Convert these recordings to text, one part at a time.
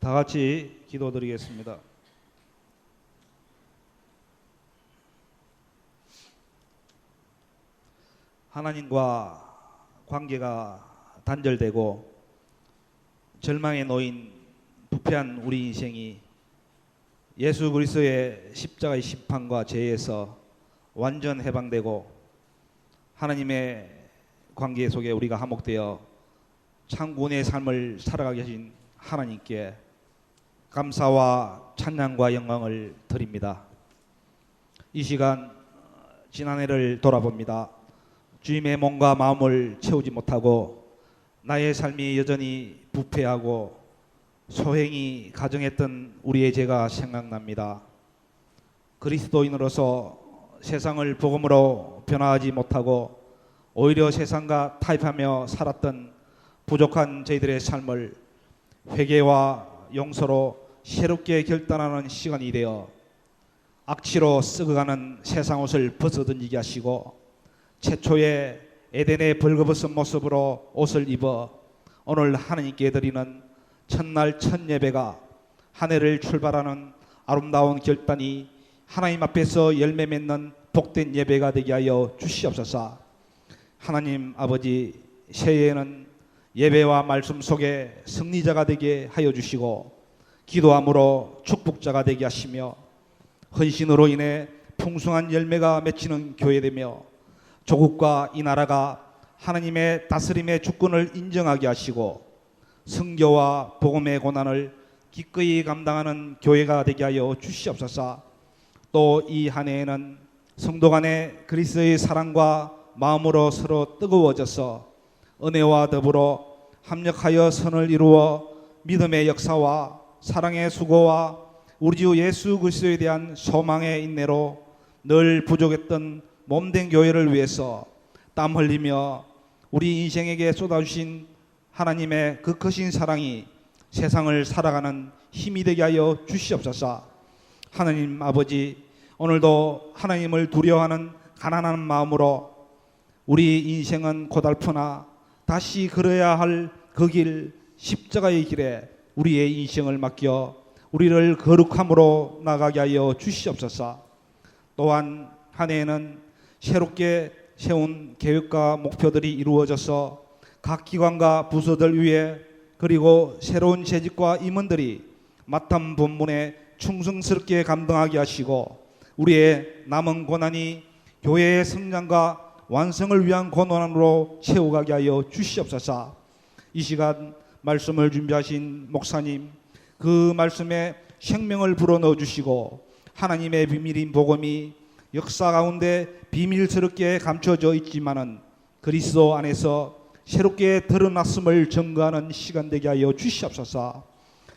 다 같이 기도드리겠습니다. 하나님과 관계가 단절되고 절망에 놓인 부패한 우리 인생이 예수 그리스도의 십자가의 심판과 죄에서 완전 해방되고 하나님의 관계 속에 우리가 화목되어 창군의 삶을 살아가게 하신 하나님께 감사와 찬양과 영광을 드립니다. 이 시간 지난해를 돌아봅니다. 주님의 몸과 마음을 채우지 못하고 나의 삶이 여전히 부패하고 소행이 가정했던 우리의 죄가 생각납니다. 그리스도인으로서 세상을 복음으로 변화하지 못하고 오히려 세상과 타협하며 살았던 부족한 저희들의 삶을 회개와 용서로 새롭게 결단하는 시간이 되어 악취로 썩어가는 세상 옷을 벗어던지게 하시고 최초의 에덴의 벌거벗은 모습으로 옷을 입어 오늘 하나님께 드리는 첫날 첫 예배가 한 해를 출발하는 아름다운 결단이 하나님 앞에서 열매 맺는 복된 예배가 되게 하여 주시옵소서. 하나님 아버지, 새해에는 예배와 말씀 속에 승리자가 되게 하여 주시고 기도함으로 축복자가 되게 하시며 헌신으로 인해 풍성한 열매가 맺히는 교회되며 조국과 이 나라가 하나님의 다스림의 주권을 인정하게 하시고 선교와 복음의 고난을 기꺼이 감당하는 교회가 되게 하여 주시옵소서. 또 이 한 해에는 성도 간의 그리스도의 사랑과 마음으로 서로 뜨거워져서 은혜와 더불어 합력하여 선을 이루어 믿음의 역사와 사랑의 수고와 우리 주 예수 그리스도에 대한 소망의 인내로 늘 부족했던 몸된 교회를 위해서 땀 흘리며 우리 인생에게 쏟아주신 하나님의 그 크신 사랑이 세상을 살아가는 힘이 되게 하여 주시옵소서. 하나님 아버지, 오늘도 하나님을 두려워하는 가난한 마음으로 우리 인생은 고달프나 다시 걸어야 할 그 길, 십자가의 길에 우리의 인생을 맡겨 우리를 거룩함으로 나가게 하여 주시옵소서. 또한 한 해에는 새롭게 세운 계획과 목표들이 이루어져서 각 기관과 부서들 위에 그리고 새로운 재직과 임원들이 맡은 본문에 충성스럽게 감당하게 하시고 우리의 남은 고난이 교회의 성장과 완성을 위한 고난으로 채워가게 하여 주시옵소서. 이 시간 말씀을 준비하신 목사님, 그 말씀에 생명을 불어넣어 주시고 하나님의 비밀인 복음이 역사 가운데 비밀스럽게 감춰져 있지만은 그리스도 안에서 새롭게 드러났음을 증거하는 시간 되게 하여 주시옵소서.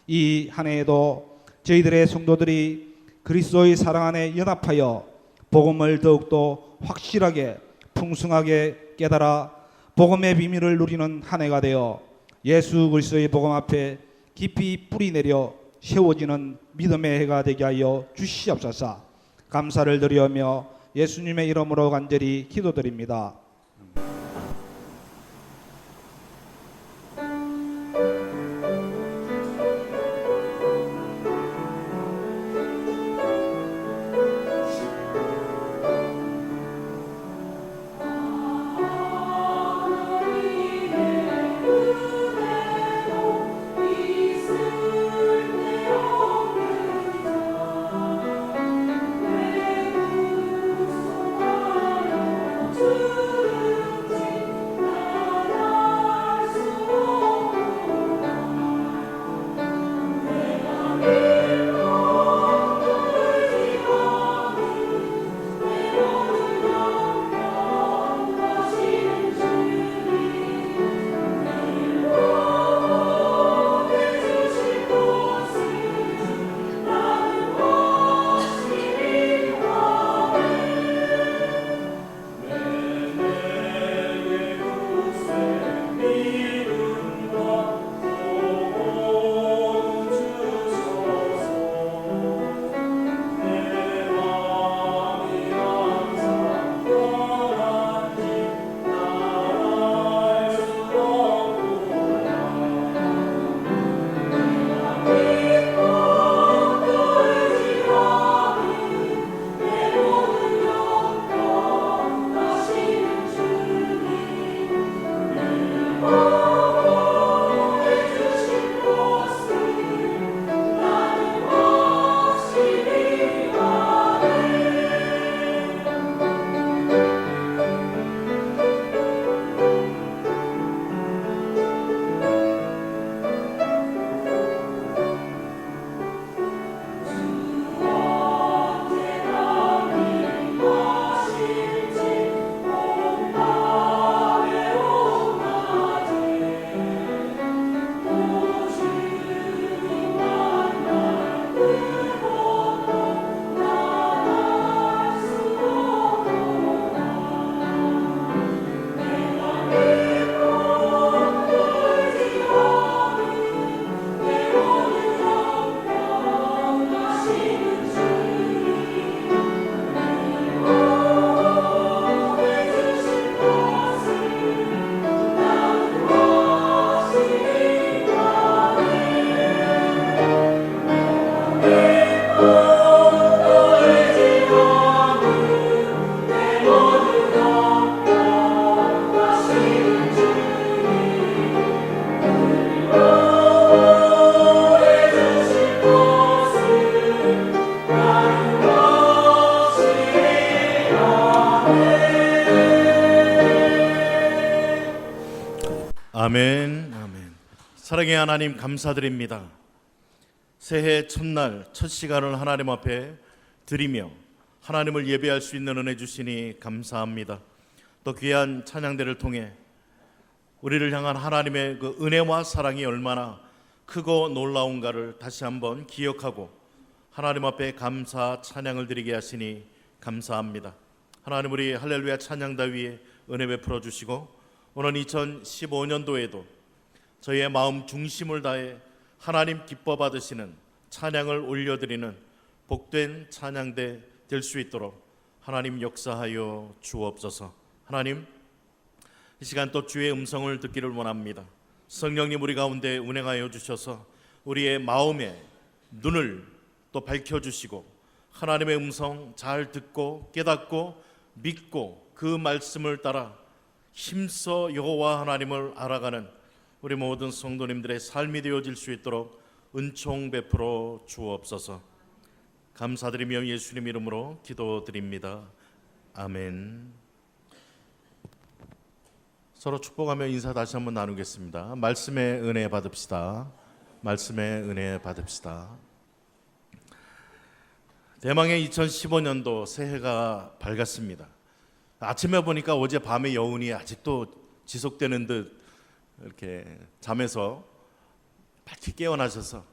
이 한 해에도 저희들의 성도들이 그리스도의 사랑 안에 연합하여 복음을 더욱더 확실하게 풍성하게 깨달아 복음의 비밀을 누리는 한 해가 되어 예수 그리스도의 복음 앞에 깊이 뿌리 내려 세워지는 믿음의 해가 되게 하여 주시옵소서. 감사를 드리며 예수님의 이름으로 간절히 기도드립니다. 주 사랑의 하나님, 감사드립니다. 새해 첫날 첫 시간을 하나님 앞에 드리며 하나님을 예배할 수 있는 은혜 주시니 감사합니다. 또 귀한 찬양대를 통해 우리를 향한 하나님의 그 은혜와 사랑이 얼마나 크고 놀라운가를 다시 한번 기억하고 하나님 앞에 감사 찬양을 드리게 하시니 감사합니다. 하나님, 우리 할렐루야 찬양다 위에 은혜 베풀어 주시고 오늘 2015년도에도 저희의 마음 중심을 다해 하나님 기뻐 받으시는 찬양을 올려드리는 복된 찬양대 될 수 있도록 하나님 역사하여 주옵소서. 하나님, 이 시간 또 주의 음성을 듣기를 원합니다. 성령님, 우리 가운데 운행하여 주셔서 우리의 마음의 눈을 또 밝혀주시고 하나님의 음성 잘 듣고 깨닫고 믿고 그 말씀을 따라 힘써 여호와 하나님을 알아가는 우리 모든 성도님들의 삶이 되어질 수 있도록 은총 베풀어 주옵소서. 감사드리며 예수님 이름으로 기도드립니다. 아멘. 서로 축복하며 인사 다시 한번 나누겠습니다. 말씀의 은혜 받읍시다. 말씀의 은혜 받읍시다. 대망의 2015년도 새해가 밝았습니다. 아침에 보니까 어제 밤의 여운이 아직도 지속되는 듯 이렇게 잠에서 밝게 깨어나셔서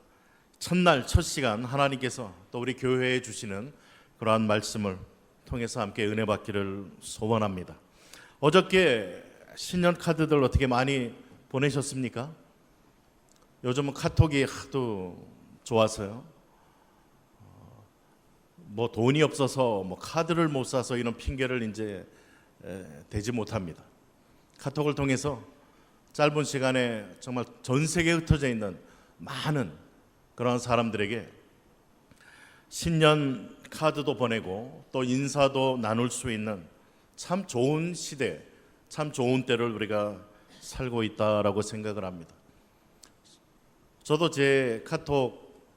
첫날 첫 시간 하나님께서 또 우리 교회에 주시는 그러한 말씀을 통해서 함께 은혜 받기를 소원합니다. 어저께 신년 카드들 어떻게 많이 보내셨습니까? 요즘은 카톡이 하도 좋아서요. 뭐 돈이 없어서 뭐 카드를 못 사서 이런 핑계를 이제 대지 못합니다. 카톡을 통해서 짧은 시간에 정말 전 세계에 흩어져 있는 많은 그런 사람들에게 신년 카드도 보내고 또 인사도 나눌 수 있는 참 좋은 시대, 참 좋은 때를 우리가 살고 있다라고 생각을 합니다. 저도 제 카톡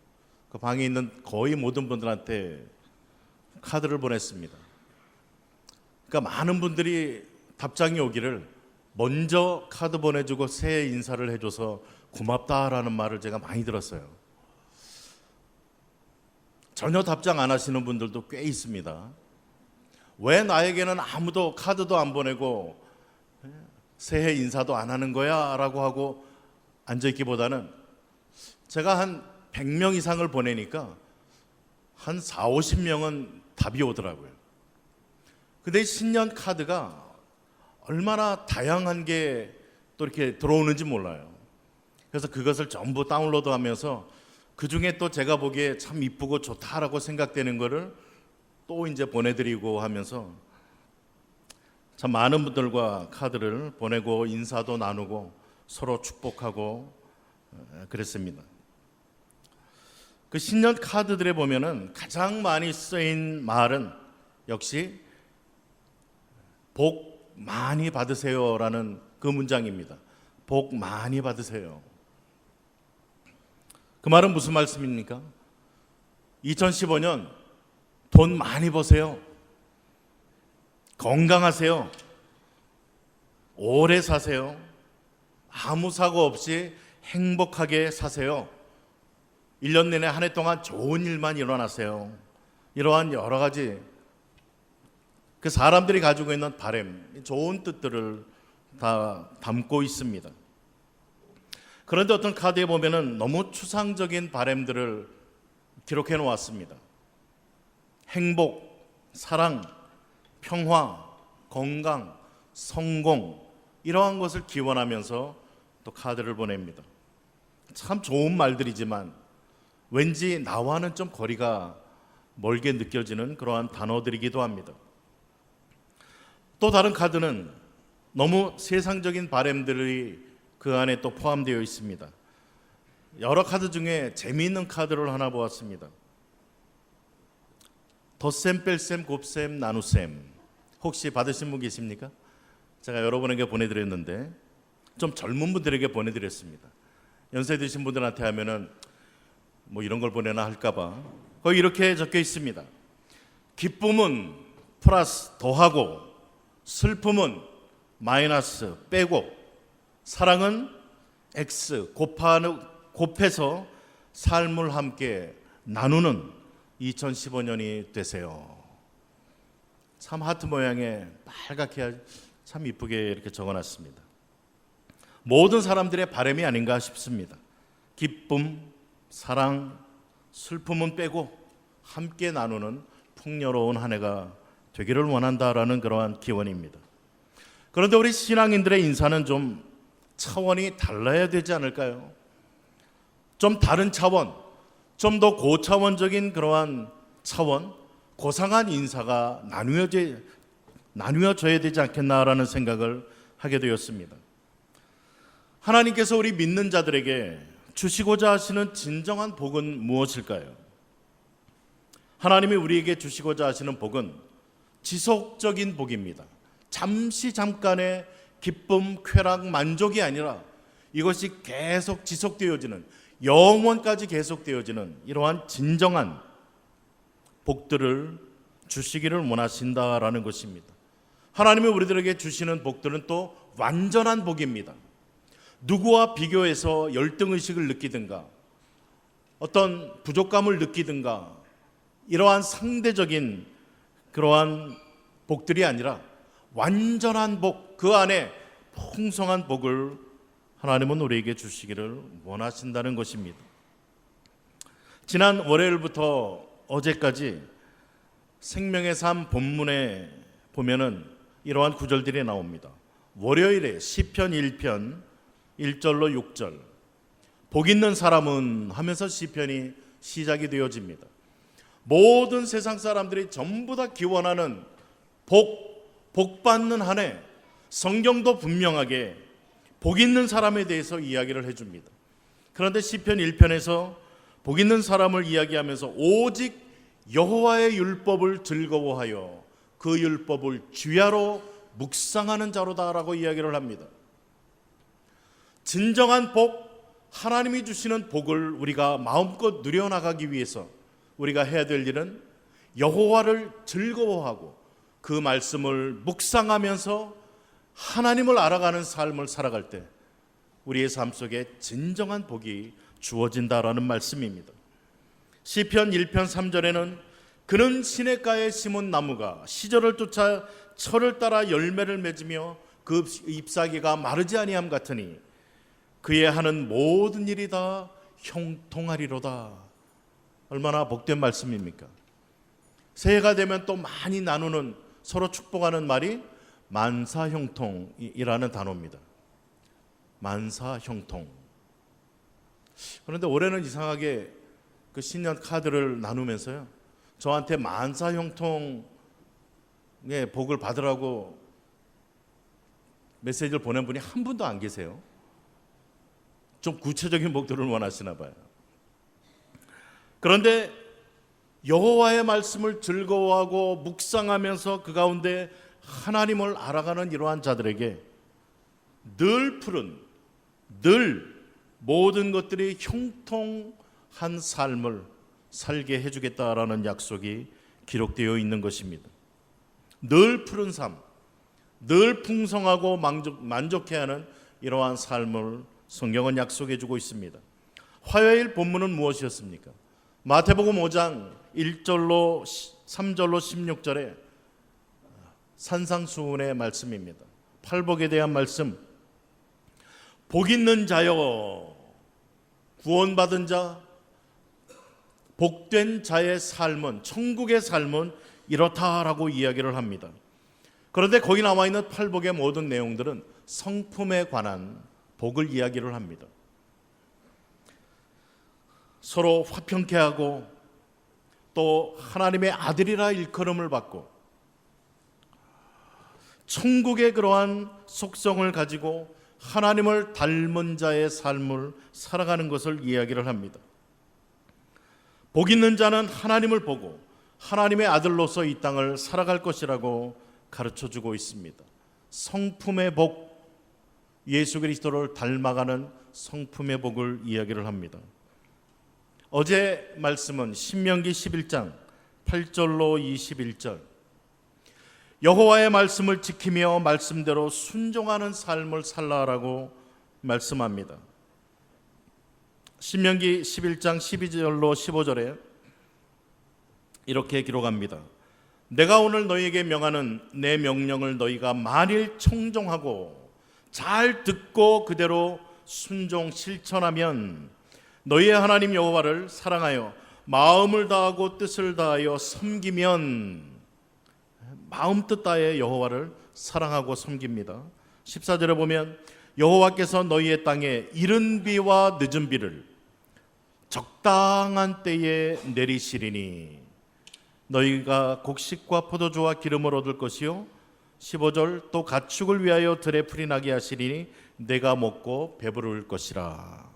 그 방에 있는 거의 모든 분들한테 카드를 보냈습니다. 그러니까 많은 분들이 답장이 오기를 먼저 카드 보내주고 새해 인사를 해줘서 고맙다라는 말을 제가 많이 들었어요. 전혀 답장 안 하시는 분들도 꽤 있습니다. 왜 나에게는 아무도 카드도 안 보내고 새해 인사도 안 하는 거야? 라고 하고 앉아있기보다는 제가 한 100명 이상을 보내니까 한 4, 50명은 답이 오더라고요. 근데 신년 카드가 얼마나 다양한 게 또 이렇게 들어오는지 몰라요. 그래서 그것을 전부 다운로드하면서 그 중에 또 제가 보기에 참 이쁘고 좋다라고 생각되는 거를 또 이제 보내드리고 하면서 참 많은 분들과 카드를 보내고 인사도 나누고 서로 축복하고 그랬습니다. 그 신년 카드들에 보면은 가장 많이 쓰인 말은 역시 복 많이 받으세요라는 그 문장입니다. 복 많이 받으세요. 그 말은 무슨 말씀입니까? 2015년 돈 많이 버세요. 건강하세요. 오래 사세요. 아무 사고 없이 행복하게 사세요. 1년 내내 한 해 동안 좋은 일만 일어나세요. 이러한 여러 가지 그 사람들이 가지고 있는 바람, 좋은 뜻들을 다 담고 있습니다. 그런데 어떤 카드에 보면은 너무 추상적인 바람들을 기록해 놓았습니다. 행복, 사랑, 평화, 건강, 성공 이러한 것을 기원하면서 또 카드를 보냅니다. 참 좋은 말들이지만 왠지 나와는 좀 거리가 멀게 느껴지는 그러한 단어들이기도 합니다. 또 다른 카드는 너무 세상적인 바람들이 그 안에 또 포함되어 있습니다. 여러 카드 중에 재미있는 카드를 하나 보았습니다. 덧셈, 뺄셈, 곱셈, 나눗셈. 혹시 받으신 분 계십니까? 제가 여러분에게 보내드렸는데 좀 젊은 분들에게 보내드렸습니다. 연세 드신 분들한테 하면은 뭐 이런 걸 보내나 할까봐 거기 이렇게 적혀 있습니다. 기쁨은 플러스 더하고 슬픔은 마이너스 빼고 사랑은 X 곱해서 삶을 함께 나누는 2015년이 되세요. 참 하트 모양의 빨갛게 참 이쁘게 이렇게 적어놨습니다. 모든 사람들의 바람이 아닌가 싶습니다. 기쁨, 사랑, 슬픔은 빼고 함께 나누는 풍요로운 한 해가 되기를 원한다라는 그러한 기원입니다. 그런데 우리 신앙인들의 인사는 좀 차원이 달라야 되지 않을까요? 좀 다른 차원, 좀 더 고차원적인 그러한 차원, 고상한 인사가 나누어져야 되지 않겠나라는 생각을 하게 되었습니다. 하나님께서 우리 믿는 자들에게 주시고자 하시는 진정한 복은 무엇일까요? 하나님이 우리에게 주시고자 하시는 복은 지속적인 복입니다. 잠깐의 기쁨, 쾌락, 만족이 아니라 이것이 계속 지속되어지는, 영원까지 계속되어지는 이러한 진정한 복들을 주시기를 원하신다라는 것입니다. 하나님이 우리들에게 주시는 복들은 또 완전한 복입니다. 누구와 비교해서 열등의식을 느끼든가 어떤 부족감을 느끼든가 이러한 상대적인 그러한 복들이 아니라 완전한 복, 그 안에 풍성한 복을 하나님은 우리에게 주시기를 원하신다는 것입니다. 지난 월요일부터 어제까지 생명의 삶 본문에 보면은 이러한 구절들이 나옵니다. 월요일에 시편 1편 1절로 6절, 복 있는 사람은 하면서 시편이 시작이 되어집니다. 모든 세상 사람들이 전부 다 기원하는 복 받는 한 해, 성경도 분명하게 복 있는 사람에 대해서 이야기를 해줍니다. 그런데 시편 1편에서 복 있는 사람을 이야기하면서 오직 여호와의 율법을 즐거워하여 그 율법을 주야로 묵상하는 자로다라고 이야기를 합니다. 진정한 복, 하나님이 주시는 복을 우리가 마음껏 누려나가기 위해서 우리가 해야 될 일은 여호와를 즐거워하고 그 말씀을 묵상하면서 하나님을 알아가는 삶을 살아갈 때 우리의 삶 속에 진정한 복이 주어진다라는 말씀입니다. 시편 1편 3절에는 그는 시냇가에 심은 나무가 시절을 쫓아 철을 따라 열매를 맺으며 그 잎사귀가 마르지 아니함 같으니 그의 하는 모든 일이 다 형통하리로다. 얼마나 복된 말씀입니까? 새해가 되면 또 많이 나누는, 서로 축복하는 말이 만사형통이라는 단어입니다. 만사형통. 그런데 올해는 이상하게 그 신년 카드를 나누면서요, 저한테 만사형통의 복을 받으라고 메시지를 보낸 분이 한 분도 안 계세요. 좀 구체적인 복들을 원하시나 봐요. 그런데 여호와의 말씀을 즐거워하고 묵상하면서 그 가운데 하나님을 알아가는 이러한 자들에게 늘 모든 것들이 형통한 삶을 살게 해주겠다라는 약속이 기록되어 있는 것입니다. 늘 푸른 삶, 늘 풍성하고 만족해하는 이러한 삶을 성경은 약속해 주고 있습니다. 화요일 본문은 무엇이었습니까? 마태복음 5장 1절로 3절로 16절에 산상수훈의 말씀입니다. 팔복에 대한 말씀. 복 있는 자여, 구원받은 자, 복된 자의 삶은, 천국의 삶은 이렇다라고 이야기를 합니다. 그런데 거기 나와 있는 팔복의 모든 내용들은 성품에 관한 복을 이야기를 합니다. 서로 화평케 하고 또 하나님의 아들이라 일컬음을 받고 천국의 그러한 속성을 가지고 하나님을 닮은 자의 삶을 살아가는 것을 이야기를 합니다. 복 있는 자는 하나님을 보고 하나님의 아들로서 이 땅을 살아갈 것이라고 가르쳐주고 있습니다. 성품의 복, 예수 그리스도를 닮아가는 성품의 복을 이야기를 합니다. 어제 말씀은 신명기 11장 8절로 21절, 여호와의 말씀을 지키며 말씀대로 순종하는 삶을 살라라고 말씀합니다. 신명기 11장 12절로 15절에 이렇게 기록합니다. 내가 오늘 너희에게 명하는 내 명령을 너희가 만일 청종하고 잘 듣고 그대로 순종 실천하면 너희의 하나님 여호와를 사랑하여 마음을 다하고 뜻을 다하여 섬기면, 마음 뜻 다해 여호와를 사랑하고 섬깁니다. 14절에 보면 여호와께서 너희의 땅에 이른 비와 늦은 비를 적당한 때에 내리시리니 너희가 곡식과 포도주와 기름을 얻을 것이요 15절 또 가축을 위하여 들에 풀이 나게 하시리니 내가 먹고 배부를 것이라.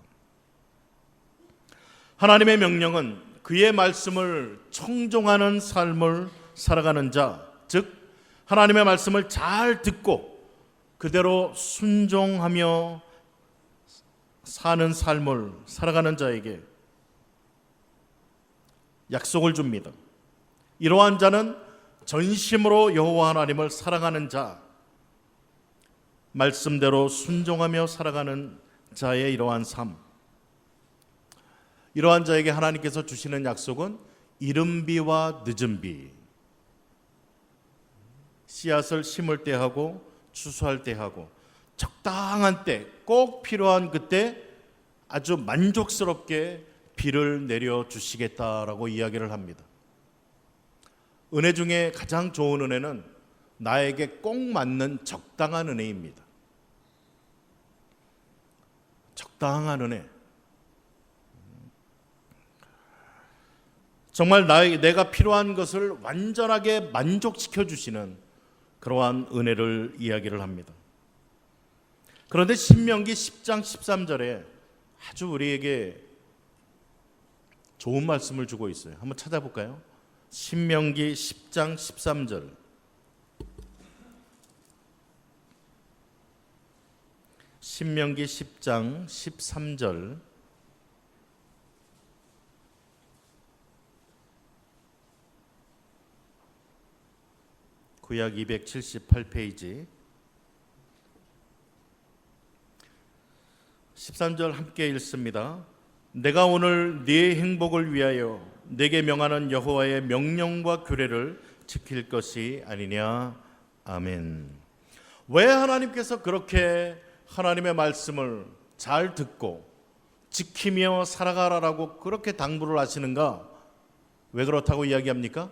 하나님의 명령은 그의 말씀을 청종하는 삶을 살아가는 자, 즉 하나님의 말씀을 잘 듣고 그대로 순종하며 사는 삶을 살아가는 자에게 약속을 줍니다. 이러한 자는 전심으로 여호와 하나님을 사랑하는 자, 말씀대로 순종하며 살아가는 자의 이러한 삶, 이러한 자에게 하나님께서 주시는 약속은 이른 비와 늦은 비, 씨앗을 심을 때 하고 추수할 때 하고 적당한 때, 꼭 필요한 그때 아주 만족스럽게 비를 내려 주시겠다라고 이야기를 합니다. 은혜 중에 가장 좋은 은혜는 나에게 꼭 맞는 적당한 은혜입니다. 적당한 은혜. 정말 내가 필요한 것을 완전하게 만족시켜 주시는 그러한 은혜를 이야기를 합니다. 그런데 신명기 10장 13절에 아주 우리에게 좋은 말씀을 주고 있어요. 한번 찾아볼까요? 신명기 10장 13절. 신명기 10장 13절. 구약 278페이지 13절 함께 읽습니다. 내가 오늘 네 행복을 위하여 내게 명하는 여호와의 명령과 규례를 지킬 것이 아니냐. 아멘. 왜 하나님께서 그렇게 하나님의 말씀을 잘 듣고 지키며 살아가라라고 그렇게 당부를 하시는가? 왜 그렇다고 이야기합니까?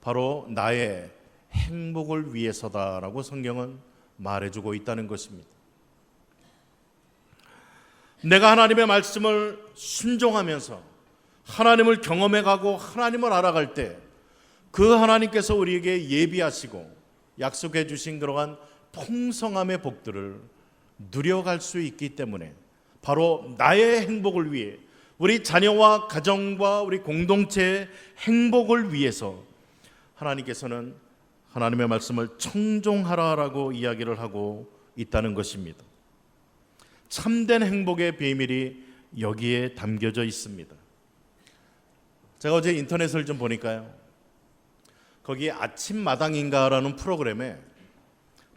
바로 나의 행복을 위해서다라고 성경은 말해주고 있다는 것입니다. 내가 하나님의 말씀을 순종하면서 하나님을 경험해가고 하나님을 알아갈 때 그 하나님께서 우리에게 예비하시고 약속해 주신 그러한 풍성함의 복들을 누려갈 수 있기 때문에 바로 나의 행복을 위해, 우리 자녀와 가정과 우리 공동체의 행복을 위해서 하나님께서는 하나님의 말씀을 청종하라라고 이야기를 하고 있다는 것입니다. 참된 행복의 비밀이 여기에 담겨져 있습니다. 제가 어제 인터넷을 좀 보니까요, 거기 아침마당인가라는 프로그램에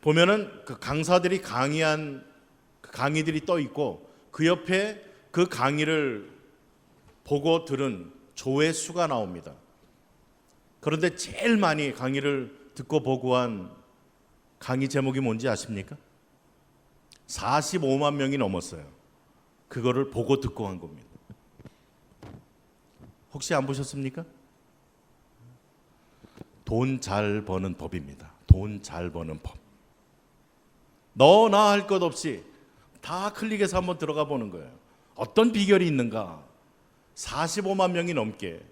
보면은 그 강사들이 강의한 그 강의들이 떠 있고 그 옆에 그 강의를 보고 들은 조회수가 나옵니다. 그런데 제일 많이 강의를 듣고 보고 한 강의 제목이 뭔지 아십니까? 45만 명이 넘었어요. 그거를 보고 듣고 한 겁니다. 혹시 안 보셨습니까? 돈 잘 버는 법입니다. 돈 잘 버는 법. 너나 할 것 없이 다 클릭해서 한번 들어가 보는 거예요. 어떤 비결이 있는가? 45만 명이 넘게.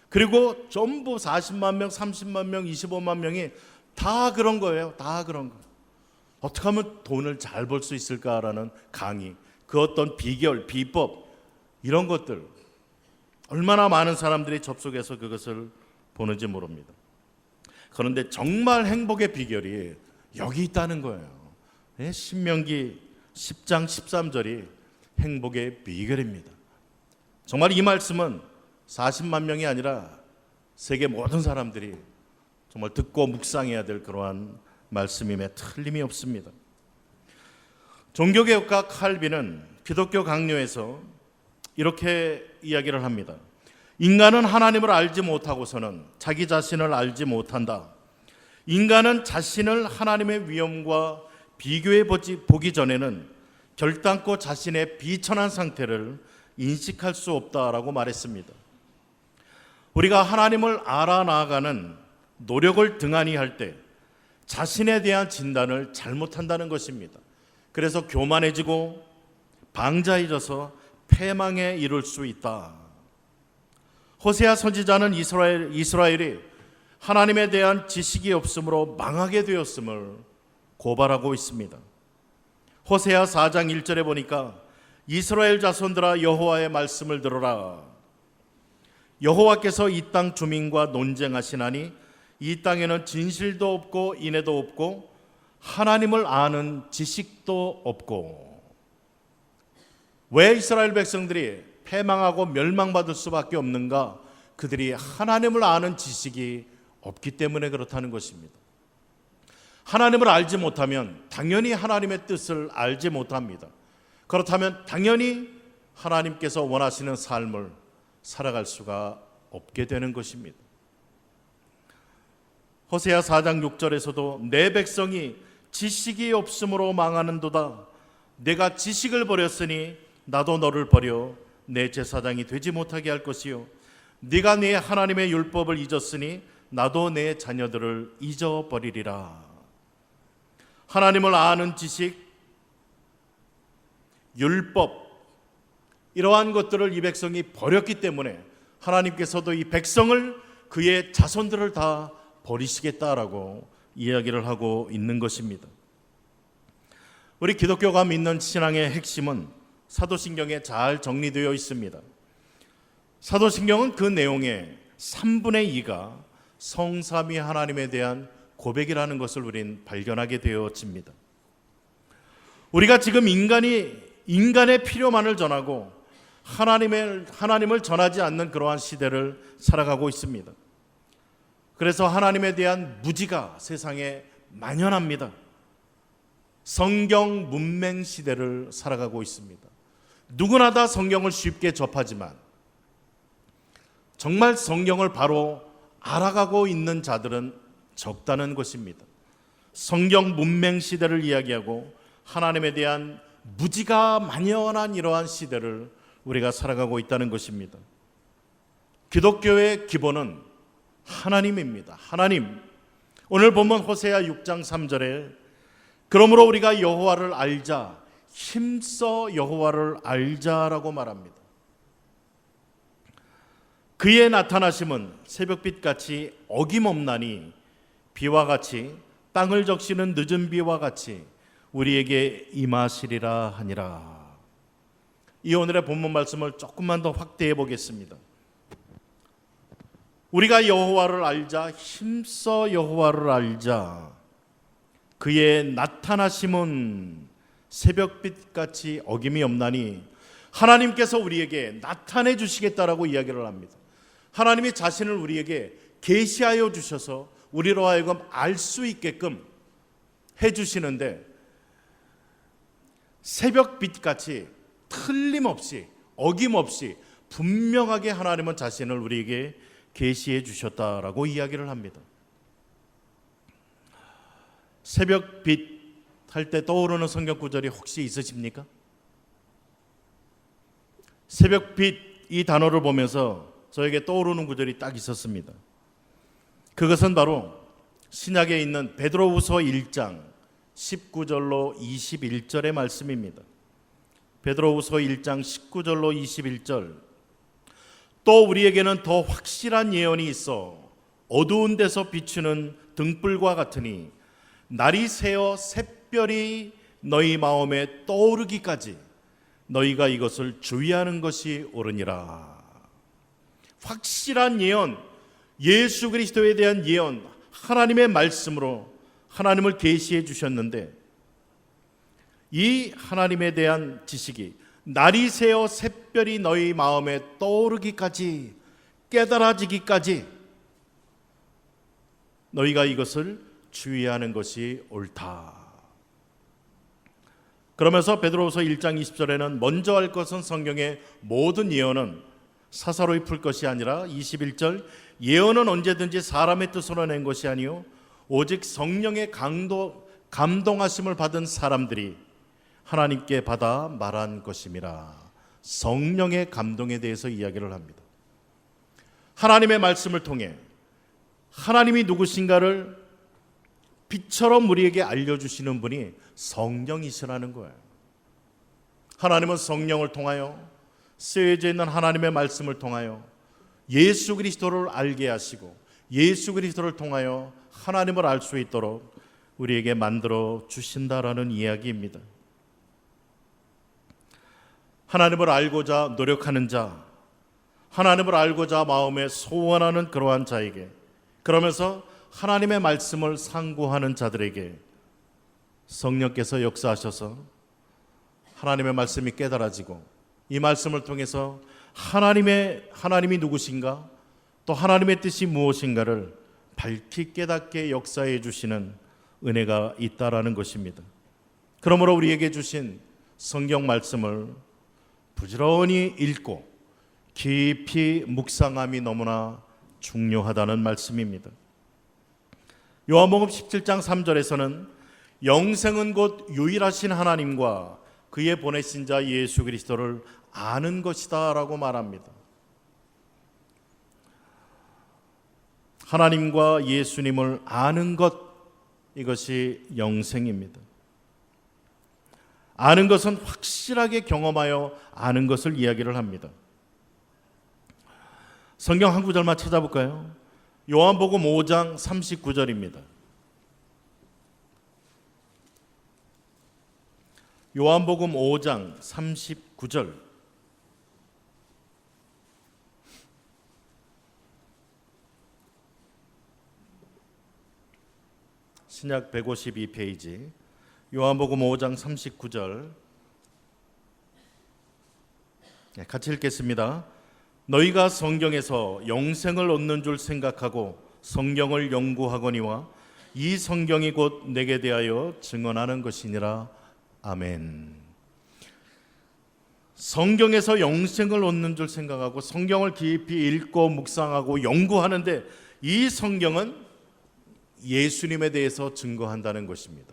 그리고 전부 40만 명, 30만 명, 25만 명이 다 그런 거예요. 다 그런 거. 어떻게 하면 돈을 잘 벌 수 있을까라는 강의, 그 어떤 비결, 비법, 이런 것들 얼마나 많은 사람들이 접속해서 그것을 보는지 모릅니다. 그런데 정말 행복의 비결이 여기 있다는 거예요. 신명기 10장 13절이 행복의 비결입니다. 정말 이 말씀은 40만 명이 아니라 세계 모든 사람들이 정말 듣고 묵상해야 될 그러한 말씀임에 틀림이 없습니다. 종교개혁가 칼빈은 기독교 강요에서 이렇게 이야기를 합니다. 인간은 하나님을 알지 못하고서는 자기 자신을 알지 못한다. 인간은 자신을 하나님의 위엄과 비교해 보기 전에는 결단코 자신의 비천한 상태를 인식할 수 없다라고 말했습니다. 우리가 하나님을 알아나가는 노력을 등한히 할 때 자신에 대한 진단을 잘못한다는 것입니다. 그래서 교만해지고 방자해져서 패망에 이를 수 있다. 호세아 선지자는 이스라엘이 하나님에 대한 지식이 없으므로 망하게 되었음을 고발하고 있습니다. 호세아 4장 1절에 보니까 이스라엘 자손들아 여호와의 말씀을 들으라. 여호와께서 이 땅 주민과 논쟁하시나니 이 땅에는 진실도 없고 인애도 없고 하나님을 아는 지식도 없고. 왜 이스라엘 백성들이 패망하고 멸망받을 수밖에 없는가? 그들이 하나님을 아는 지식이 없기 때문에 그렇다는 것입니다. 하나님을 알지 못하면 당연히 하나님의 뜻을 알지 못합니다. 그렇다면 당연히 하나님께서 원하시는 삶을 살아갈 수가 없게 되는 것입니다. 호세아 4장 6절에서도 내 백성이 지식이 없으므로 망하는도다. 내가 지식을 버렸으니 나도 너를 버려 내 제사장이 되지 못하게 할 것이요 네가 네 하나님의 율법을 잊었으니 나도 내 자녀들을 잊어버리리라. 하나님을 아는 지식, 율법, 이러한 것들을 이 백성이 버렸기 때문에 하나님께서도 이 백성을 그의 자손들을 다 버리시겠다라고 이야기를 하고 있는 것입니다. 우리 기독교가 믿는 신앙의 핵심은 사도신경에 잘 정리되어 있습니다. 사도신경은 그 내용의 3분의 2가 성삼위 하나님에 대한 고백이라는 것을 우린 발견하게 되어집니다. 우리가 지금 인간의 필요만을 전하고 하나님을 전하지 않는 그러한 시대를 살아가고 있습니다. 그래서 하나님에 대한 무지가 세상에 만연합니다. 성경 문맹 시대를 살아가고 있습니다. 누구나 다 성경을 쉽게 접하지만 정말 성경을 바로 알아가고 있는 자들은 적다는 것입니다. 성경 문맹 시대를 이야기하고 하나님에 대한 무지가 만연한 이러한 시대를 우리가 살아가고 있다는 것입니다. 기독교의 기본은 하나님입니다. 하나님. 오늘 본문 호세아 6장 3절에 그러므로 우리가 여호와를 알자, 힘써 여호와를 알자라고 말합니다. 그의 나타나심은 새벽빛같이 어김없나니 비와 같이 땅을 적시는 늦은 비와 같이 우리에게 임하시리라 하니라. 이 오늘의 본문 말씀을 조금만 더 확대해 보겠습니다. 우리가 여호와를 알자, 힘써 여호와를 알자. 그의 나타나심은 새벽빛같이 어김이 없나니 하나님께서 우리에게 나타내 주시겠다라고 이야기를 합니다. 하나님이 자신을 우리에게 계시하여 주셔서 우리로 하여금 알 수 있게끔 해주시는데 새벽빛같이 틀림없이 어김없이 분명하게 하나님은 자신을 우리에게 계시해 주셨다라고 이야기를 합니다. 새벽빛 할 때 떠오르는 성경 구절이 혹시 있으십니까? 새벽빛 이 단어를 보면서 저에게 떠오르는 구절이 딱 있었습니다. 그것은 바로 신약에 있는 베드로후서 1장 19절로 21절의 말씀입니다. 베드로후서 1장 19절로 21절. 또 우리에게는 더 확실한 예언이 있어 어두운 데서 비추는 등불과 같으니 날이 새어 샛별이 너희 마음에 떠오르기까지 너희가 이것을 주의하는 것이 옳으니라. 확실한 예언, 예수 그리스도에 대한 예언, 하나님의 말씀으로 하나님을 계시해 주셨는데 이 하나님에 대한 지식이 날이 새어 샛별이 너희 마음에 떠오르기까지, 깨달아지기까지 너희가 이것을 주의하는 것이 옳다. 그러면서 베드로후서 1장 20절에는 먼저 할 것은 성경의 모든 예언은 사사로이 풀 것이 아니라 21절 예언은 언제든지 사람의 뜻으로 낸 것이 아니요 오직 성령의 감동하심을 받은 사람들이 하나님께 받아 말한 것임이라. 성령의 감동에 대해서 이야기를 합니다. 하나님의 말씀을 통해 하나님이 누구신가를 빛처럼 우리에게 알려주시는 분이 성령이시라는 거예요. 하나님은 성령을 통하여 쓰여져 있는 하나님의 말씀을 통하여 예수 그리스도를 알게 하시고 예수 그리스도를 통하여 하나님을 알 수 있도록 우리에게 만들어 주신다라는 이야기입니다. 하나님을 알고자 노력하는 자, 하나님을 알고자 마음에 소원하는 그러한 자에게, 그러면서 하나님의 말씀을 상고하는 자들에게 성령께서 역사하셔서 하나님의 말씀이 깨달아지고 이 말씀을 통해서 하나님이 누구신가, 또 하나님의 뜻이 무엇인가를 밝히 깨닫게 역사해 주시는 은혜가 있다라는 것입니다. 그러므로 우리에게 주신 성경 말씀을 부지런히 읽고 깊이 묵상함이 너무나 중요하다는 말씀입니다. 요한복음 17장 3절에서는 영생은 곧 유일하신 하나님과 그의 보내신 자 예수 그리스도를 아는 것이다 라고 말합니다. 하나님과 예수님을 아는 것, 이것이 영생입니다. 아는 것은 확실하게 경험하여 아는 것을 이야기를 합니다. 성경 한 구절만 찾아볼까요? 요한복음 5장 39절입니다. 요한복음 5장 39절. 신약 152페이지 요한복음 5장 39절 같이 읽겠습니다. 너희가 성경에서 영생을 얻는 줄 생각하고 성경을 연구하거니와 이 성경이 곧 내게 대하여 증언하는 것이니라. 아멘. 성경에서 영생을 얻는 줄 생각하고 성경을 깊이 읽고 묵상하고 연구하는데 이 성경은 예수님에 대해서 증거한다는 것입니다.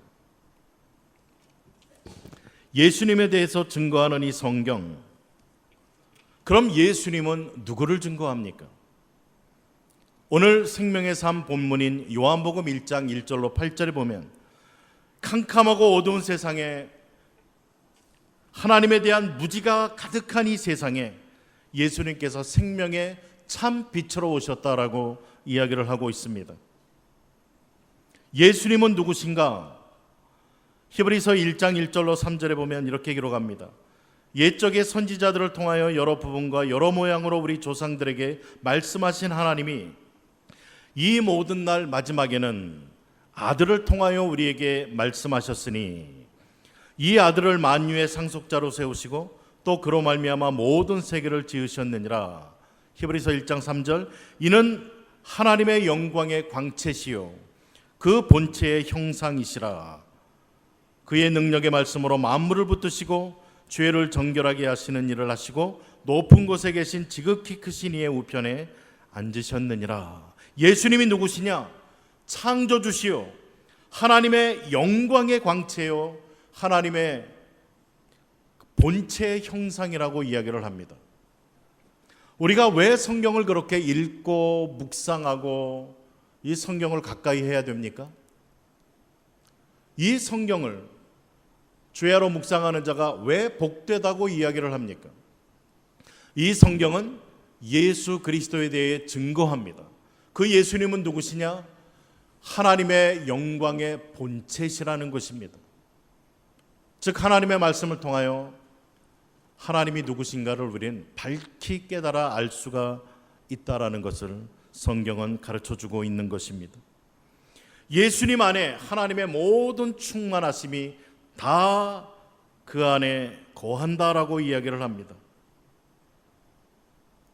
예수님에 대해서 증거하는 이 성경, 그럼 예수님은 누구를 증거합니까? 오늘 생명의 삶 본문인 요한복음 1장 1절로 8절에 보면 캄캄하고 어두운 세상에 하나님에 대한 무지가 가득한 이 세상에 예수님께서 생명의 참 빛으로 오셨다라고 이야기를 하고 있습니다. 예수님은 누구신가? 히브리서 1장 1절로 3절에 보면 이렇게 기록합니다. 옛적의 선지자들을 통하여 여러 부분과 여러 모양으로 우리 조상들에게 말씀하신 하나님이 이 모든 날 마지막에는 아들을 통하여 우리에게 말씀하셨으니 이 아들을 만유의 상속자로 세우시고 또 그로 말미암아 모든 세계를 지으셨느니라. 히브리서 1장 3절 이는 하나님의 영광의 광채시요 그 본체의 형상이시라. 그의 능력의 말씀으로 만물을 붙드시고 죄를 정결하게 하시는 일을 하시고 높은 곳에 계신 지극히 크신 이의 우편에 앉으셨느니라. 예수님이 누구시냐? 창조주시요 하나님의 영광의 광채요 하나님의 본체의 형상이라고 이야기를 합니다. 우리가 왜 성경을 그렇게 읽고 묵상하고 이 성경을 가까이 해야 됩니까? 이 성경을 주야로 묵상하는 자가 왜 복되다고 이야기를 합니까? 이 성경은 예수 그리스도에 대해 증거합니다. 그 예수님은 누구시냐? 하나님의 영광의 본체시라는 것입니다. 즉 하나님의 말씀을 통하여 하나님이 누구신가를 우리는 밝히 깨달아 알 수가 있다라는 것을 성경은 가르쳐주고 있는 것입니다. 예수님 안에 하나님의 모든 충만하심이 다 그 안에 거한다라고 이야기를 합니다.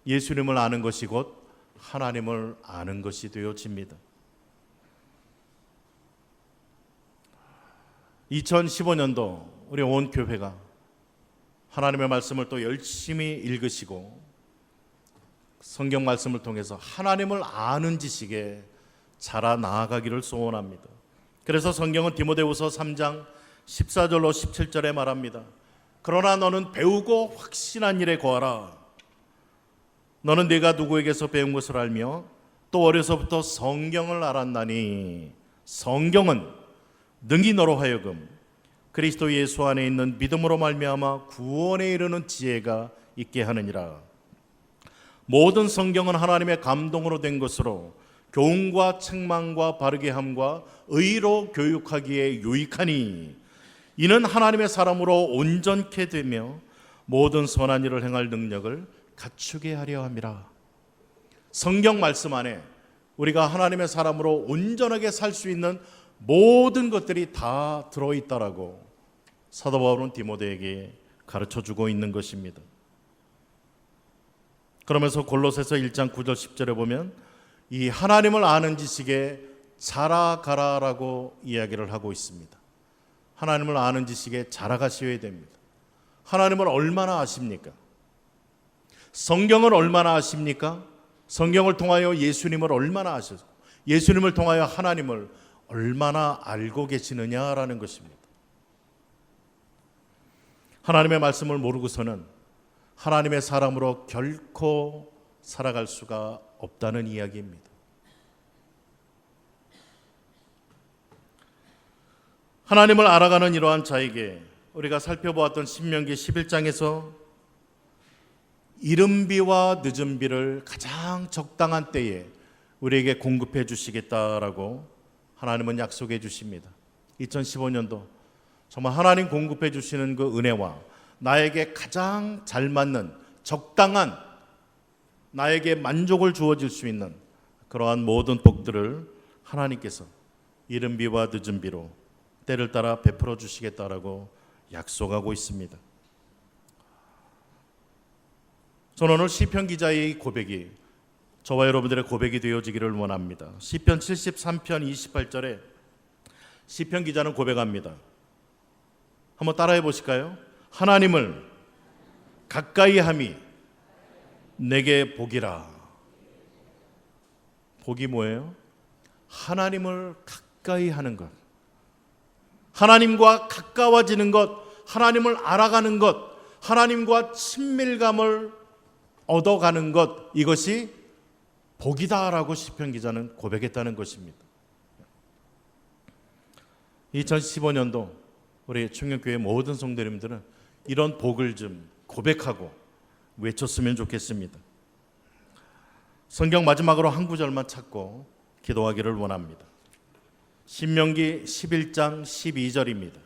예수님을 아는 것이 곧 하나님을 아는 것이 되어집니다. 2015년도 우리 온 교회가 하나님의 말씀을 또 열심히 읽으시고 성경 말씀을 통해서 하나님을 아는 지식에 자라 나아가기를 소원합니다. 그래서 성경은 디모데후서 3장 14절로 17절에 말합니다. 그러나 너는 배우고 확신한 일에 거하라. 너는 네가 누구에게서 배운 것을 알며 또 어려서부터 성경을 알았나니 성경은 능히 너로 하여금 그리스도 예수 안에 있는 믿음으로 말미암아 구원에 이르는 지혜가 있게 하느니라. 모든 성경은 하나님의 감동으로 된 것으로 교훈과 책망과 바르게 함과 의로 교육하기에 유익하니 이는 하나님의 사람으로 온전케 되며 모든 선한 일을 행할 능력을 갖추게 하려 함이라. 성경 말씀 안에 우리가 하나님의 사람으로 온전하게 살 수 있는 모든 것들이 다 들어있다라고 사도 바울은 디모데에게 가르쳐주고 있는 것입니다. 그러면서 골로새서 1장 9절 10절에 보면 이 하나님을 아는 지식에 자라가라라고 이야기를 하고 있습니다. 하나님을 아는 지식에 자라가셔야 됩니다. 하나님을 얼마나 아십니까? 성경을 얼마나 아십니까? 성경을 통하여 예수님을 얼마나 아셨고 예수님을 통하여 하나님을 얼마나 알고 계시느냐라는 것입니다. 하나님의 말씀을 모르고서는 하나님의 사람으로 결코 살아갈 수가 없다는 이야기입니다. 하나님을 알아가는 이러한 자에게 우리가 살펴보았던 신명기 11장에서 이른 비와 늦은 비를 가장 적당한 때에 우리에게 공급해 주시겠다라고 하나님은 약속해 주십니다. 2015년도 정말 하나님 공급해 주시는 그 은혜와 나에게 가장 잘 맞는 적당한 나에게 만족을 주어질 수 있는 그러한 모든 복들을 하나님께서 이른 비와 늦은 비로 때를 따라 베풀어 주시겠다라고 약속하고 있습니다. 저는 오늘 시편 기자의 고백이 저와 여러분들의 고백이 되어지기를 원합니다. 시편 73편 28절에 시편 기자는 고백합니다. 한번 따라해 보실까요? 하나님을 가까이 함이 내게 복이라. 복이 뭐예요? 하나님을 가까이 하는 것, 하나님과 가까워지는 것, 하나님을 알아가는 것, 하나님과 친밀감을 얻어가는 것, 이것이 복이다라고 시편 기자는 고백했다는 것입니다. 2015년도 우리 청년교회 모든 성도님들은 이런 복을 좀 고백하고 외쳤으면 좋겠습니다. 성경 마지막으로 한 구절만 찾고 기도하기를 원합니다. 신명기 11장 12절입니다.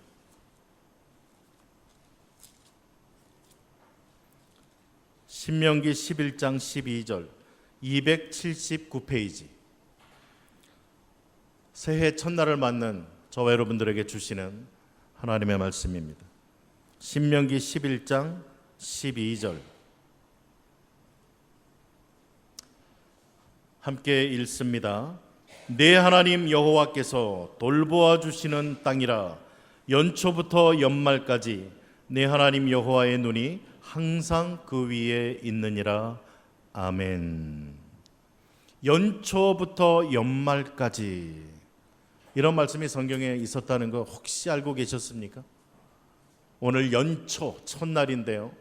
신명기 11장 12절 279페이지. 새해 첫날을 맞는 저와 여러분들에게 주시는 하나님의 말씀입니다. 신명기 11장 12절 함께 읽습니다. 내 하나님 여호와께서 돌보아 주시는 땅이라 연초부터 연말까지 내 하나님 여호와의 눈이 항상 그 위에 있느니라. 아멘. 연초부터 연말까지 이런 말씀이 성경에 있었다는 거 혹시 알고 계셨습니까? 오늘 연초 첫날인데요.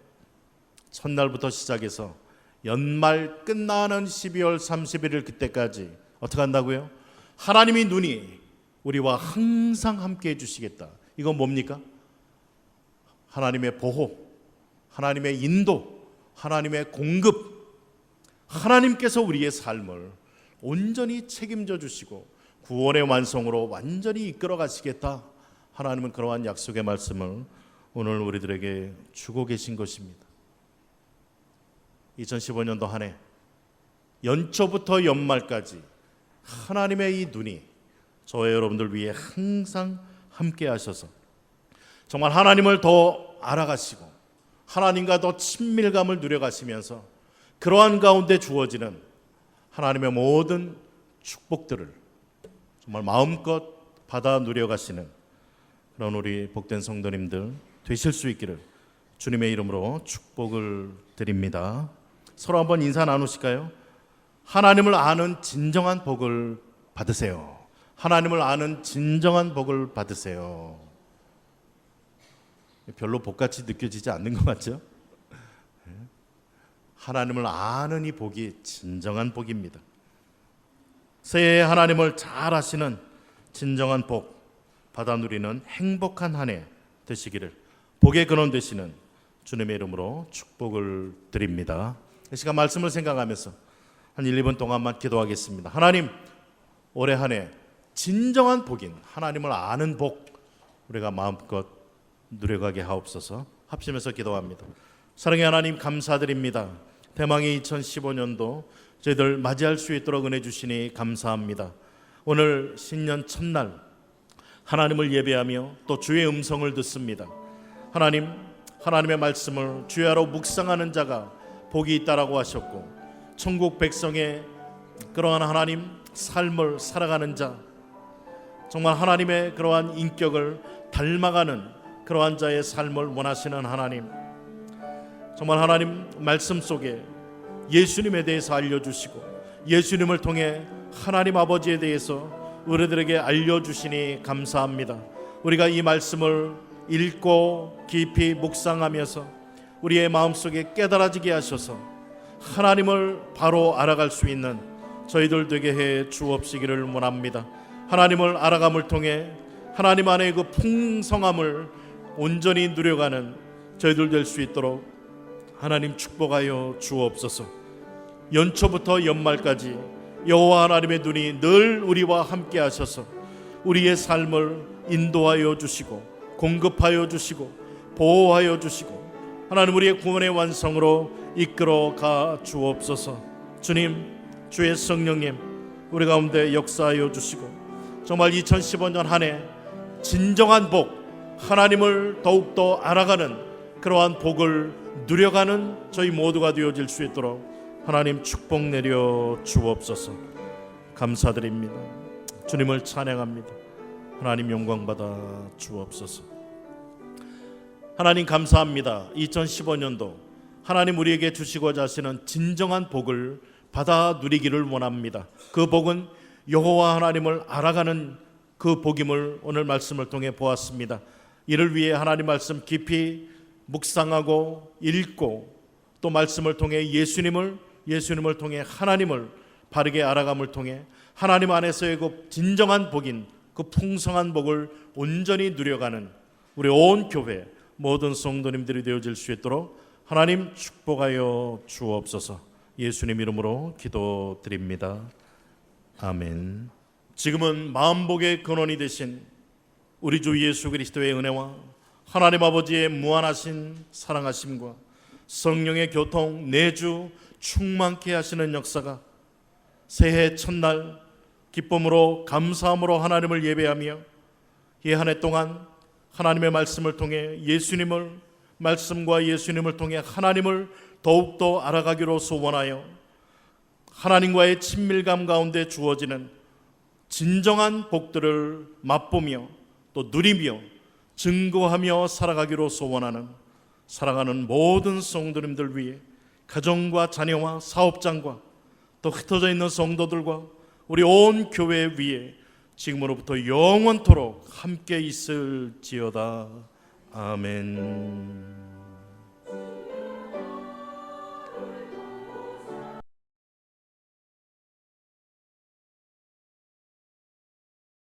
첫날부터 시작해서 연말 끝나는 12월 31일 그때까지 어떻게 한다고요? 하나님의 눈이 우리와 항상 함께 해주시겠다. 이건 뭡니까? 하나님의 보호, 하나님의 인도, 하나님의 공급, 하나님께서 우리의 삶을 온전히 책임져 주시고 구원의 완성으로 완전히 이끌어 가시겠다. 하나님은 그러한 약속의 말씀을 오늘 우리들에게 주고 계신 것입니다. 2015년도 한 해 연초부터 연말까지 하나님의 이 눈이 저와 여러분들 위해 항상 함께 하셔서 정말 하나님을 더 알아가시고 하나님과 더 친밀감을 누려가시면서 그러한 가운데 주어지는 하나님의 모든 축복들을 정말 마음껏 받아 누려가시는 그런 우리 복된 성도님들 되실 수 있기를 주님의 이름으로 축복을 드립니다. 서로 한번 인사 나누실까요? 하나님을 아는 진정한 복을 받으세요. 하나님을 아는 진정한 복을 받으세요. 별로 복같이 느껴지지 않는 것 같죠? 하나님을 아는 이 복이 진정한 복입니다. 새해에 하나님을 잘 아시는 진정한 복 받아 누리는 행복한 한 해 되시기를 복의 근원 되시는 주님의 이름으로 축복을 드립니다. 이 시간 말씀을 생각하면서 한 1, 2분 동안만 기도하겠습니다. 하나님, 올해 한 해 진정한 복인 하나님을 아는 복 우리가 마음껏 누려가게 하옵소서. 합심해서 기도합니다. 사랑의 하나님, 감사드립니다. 대망의 2015년도 저희들 맞이할 수 있도록 은혜 주시니 감사합니다. 오늘 신년 첫날 하나님을 예배하며 또 주의 음성을 듣습니다. 하나님, 하나님의 말씀을 주야로 묵상하는 자가 복이 있다라고 하셨고, 천국 백성의 그러한 하나님 삶을 살아가는 자, 정말 하나님의 그러한 인격을 닮아가는 그러한 자의 삶을 원하시는 하나님, 정말 하나님 말씀 속에 예수님에 대해서 알려주시고 예수님을 통해 하나님 아버지에 대해서 우리들에게 알려주시니 감사합니다. 우리가 이 말씀을 읽고 깊이 묵상하면서 우리의 마음속에 깨달아지게 하셔서 하나님을 바로 알아갈 수 있는 저희들 되게 해 주옵시기를 원합니다. 하나님을 알아감을 통해 하나님 안에 그 풍성함을 온전히 누려가는 저희들 될 수 있도록 하나님 축복하여 주옵소서. 연초부터 연말까지 여호와 하나님의 눈이 늘 우리와 함께 하셔서 우리의 삶을 인도하여 주시고 공급하여 주시고 보호하여 주시고 하나님 우리의 구원의 완성으로 이끌어 가 주옵소서. 주님, 주의 성령님 우리 가운데 역사하여 주시고 정말 2015년 한 해 진정한 복, 하나님을 더욱더 알아가는 그러한 복을 누려가는 저희 모두가 되어질 수 있도록 하나님 축복 내려 주옵소서. 감사드립니다. 주님을 찬양합니다. 하나님 영광 받아 주옵소서. 하나님 감사합니다. 2015년도 하나님 우리에게 주시고자 하시는 진정한 복을 받아 누리기를 원합니다. 그 복은 여호와 하나님을 알아가는 그 복임을 오늘 말씀을 통해 보았습니다. 이를 위해 하나님 말씀 깊이 묵상하고 읽고 또 말씀을 통해 예수님을 통해 하나님을 바르게 알아감을 통해 하나님 안에서의 그 진정한 복인 그 풍성한 복을 온전히 누려가는 우리 온 교회 모든 성도님들이 되어질 수 있도록 하나님 축복하여 주옵소서. 예수님 이름으로 기도드립니다. 아멘. 지금은 마음복의 근원이 되신 우리 주 예수 그리스도의 은혜와 하나님 아버지의 무한하신 사랑하심과 성령의 교통 내주 충만케 하시는 역사가 새해 첫날 기쁨으로 감사함으로 하나님을 예배하며 이 한 해 동안 하나님의 말씀을 통해 말씀과 예수님을 통해 하나님을 더욱더 알아가기로 소원하여 하나님과의 친밀감 가운데 주어지는 진정한 복들을 맛보며 또 누리며 증거하며 살아가기로 소원하는 사랑하는 모든 성도님들 위해 가정과 자녀와 사업장과 또 흩어져 있는 성도들과 우리 온 교회 위에 지금으로부터 영원토록 함께 있을지어다. 아멘.